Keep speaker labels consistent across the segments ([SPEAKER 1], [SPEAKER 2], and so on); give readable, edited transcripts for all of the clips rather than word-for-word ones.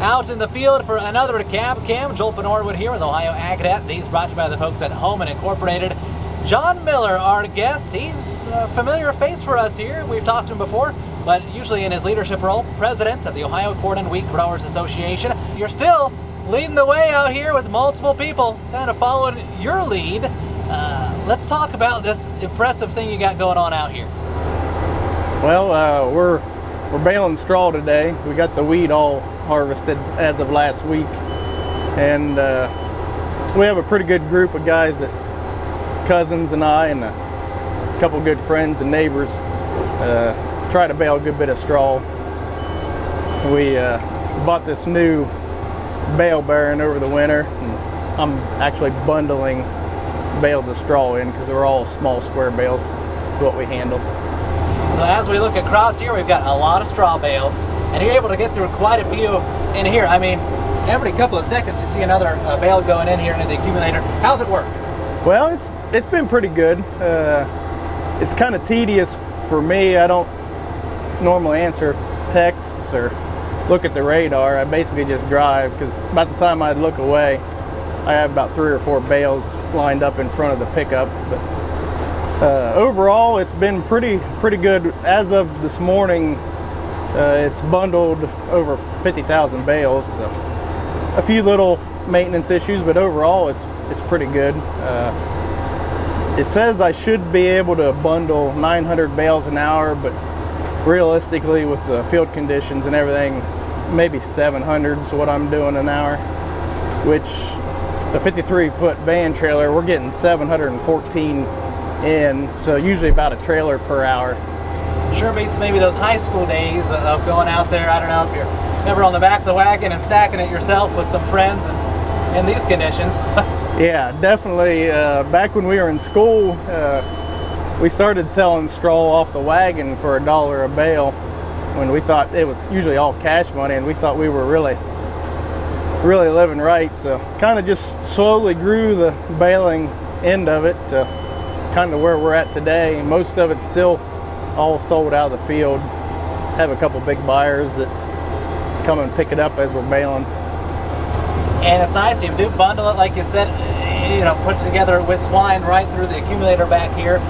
[SPEAKER 1] out in the field for another Cab Cam. Joel Norwood here with Ohio AgNet. These brought to you by the folks at Home and Incorporated. John Miller, our guest. He's a familiar face for us here. We've talked to him before, but usually in his leadership role, president of the Ohio Corn and Wheat Growers Association. You're still leading the way out here with multiple people kind of following your lead. Let's talk about this impressive thing you got going on out here.
[SPEAKER 2] Well, we're baling straw today. We got the wheat all harvested as of last week, and we have a pretty good group of guys, cousins and I and a couple good friends and neighbors try to bale a good bit of straw. We bought this new bale bearing over the winter, and I'm actually bundling bales of straw in because they're all small square bales. It's what we handle.
[SPEAKER 1] So as we look across here, we've got a lot of straw bales, and you're able to get through quite a few in here. I mean, every couple of seconds you see another bale going in here into the accumulator. How's it work?
[SPEAKER 2] Well, it's been pretty good. It's kind of tedious for me. I don't normally answer texts or look at the radar. I basically just drive, because by the time I look away, I have about 3 or 4 bales lined up in front of the pickup. But overall, it's been pretty good. As of this morning, it's bundled over 50,000 bales. So a few little maintenance issues, but overall, it's pretty good. It says I should be able to bundle 900 bales an hour, but realistically, with the field conditions and everything, maybe 700 is what I'm doing an hour, which the 53-foot van trailer, we're getting 714 in, so usually about a trailer per hour.
[SPEAKER 1] Sure beats maybe those high school days of going out there. I don't know if you're ever on the back of the wagon and stacking it yourself with some friends and in these conditions.
[SPEAKER 2] Yeah, definitely. Back when we were in school, we started selling straw off the wagon for $1 a bale, when we thought it was usually all cash money, and we thought we were really living right. So kind of just slowly grew the baling end of it to kind of where we're at today. Most of it's still all sold out of the field. Have a couple big buyers that come and pick it up as we're baling.
[SPEAKER 1] And it's nice, you do bundle it like you said, put it together with twine right through the accumulator back here.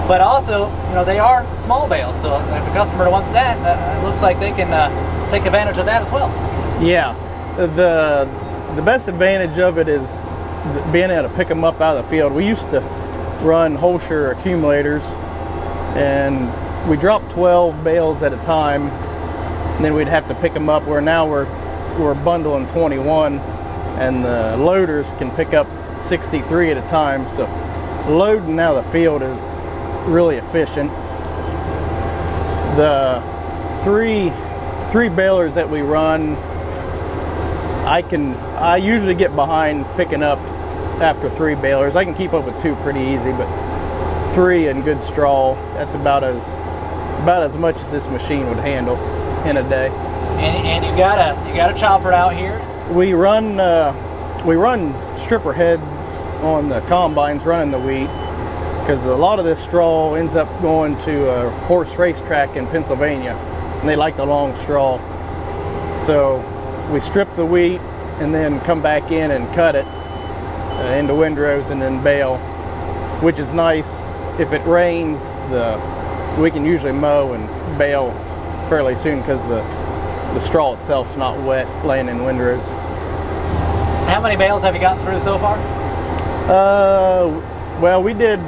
[SPEAKER 1] But also, they are small bales, so if a customer wants that, it looks like they can take advantage of that as well.
[SPEAKER 2] Yeah, the best advantage of it is being able to pick them up out of the field. We used to run Holscher accumulators, and we dropped 12 bales at a time, and then we'd have to pick them up, where now we're bundling 21, and the loaders can pick up 63 at a time, so loading out of the field is really efficient. The three balers that we run, I usually get behind picking up after 3 balers. I can keep up with 2 pretty easy, but 3 in good straw, that's about as much as this machine would handle in a day.
[SPEAKER 1] And you got a chopper out here.
[SPEAKER 2] We run stripper heads on the combines running the wheat, because a lot of this straw ends up going to a horse racetrack in Pennsylvania, and they like the long straw. So we strip the wheat and then come back in and cut it into windrows and then bale, which is nice. If it rains, we can usually mow and bale fairly soon, because the straw itself's not wet laying in windrows.
[SPEAKER 1] How many bales have you gotten through so far?
[SPEAKER 2] Well, we did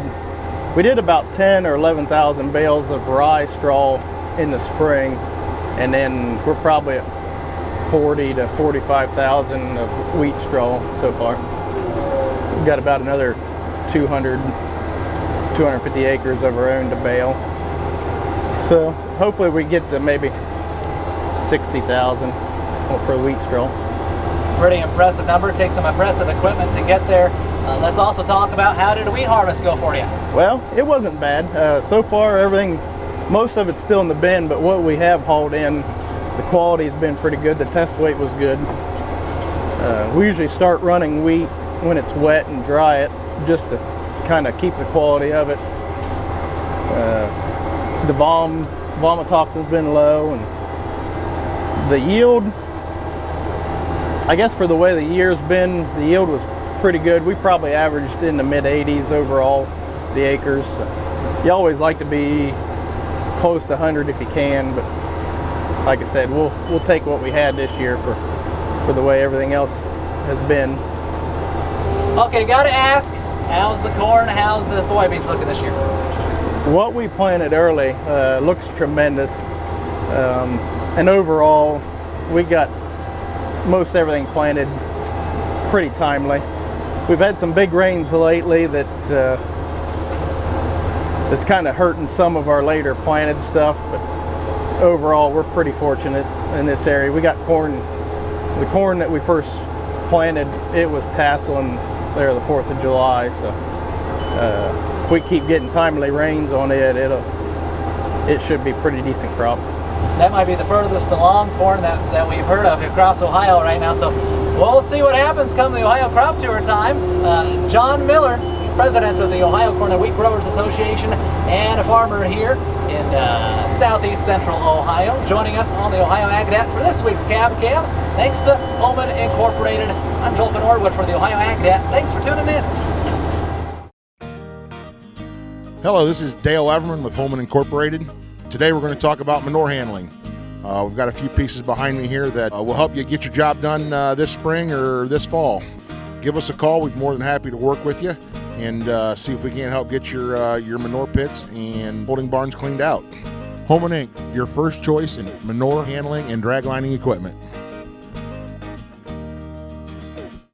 [SPEAKER 2] about 10 or 11,000 bales of rye straw in the spring, and then we're probably at 40 to 45,000 of wheat straw so far. We've got about another 250 acres of our own to bale. So hopefully we get to maybe 60,000 for wheat straw.
[SPEAKER 1] It's a pretty impressive number. It takes some impressive equipment to get there. Let's also talk about, how did the wheat harvest go for you?
[SPEAKER 2] Well, it wasn't bad. So far, most of it's still in the bin, but what we have hauled in, the quality's been pretty good. The test weight was good. We usually start running wheat when it's wet and dry it, just to kind of keep the quality of it. The vomitoxin's been low, and the yield I guess for the way the year's been, the yield was pretty good. We probably averaged in the mid 80s overall, the acres. You always like to be close to 100 if you can, but like I said, we'll take what we had this year for the way everything else has been.
[SPEAKER 1] Okay, got to ask, how's the corn, how's the soybeans looking this year?
[SPEAKER 2] What we planted early looks tremendous, and overall we got most everything planted pretty timely. We've had some big rains lately that's kind of hurting some of our later planted stuff, but overall we're pretty fortunate in this area. We got corn, the corn that we first planted, it was tasseling there the 4th of July, so if we keep getting timely rains on it, it should be pretty decent crop.
[SPEAKER 1] That might be the furthest along corn that we've heard of across Ohio right now, so we'll see what happens come the Ohio Crop Tour time. John Miller, he's president of the Ohio Corn and Wheat Growers Association and a farmer here in southeast central Ohio, joining us on the Ohio Ag Net for this week's Cab Cam. Thanks to Holman Incorporated. I'm Joel Norwood for the Ohio Ag Net. Thanks for tuning in.
[SPEAKER 3] Hello, this is Dale Everman with Holman Incorporated. Today we're going to talk about manure handling. We've got a few pieces behind me here that will help you get your job done this spring or this fall. Give us a call. We're more than happy to work with you and see if we can help get your manure pits and holding barns cleaned out. Holman Inc., your first choice in manure handling and drag lining equipment.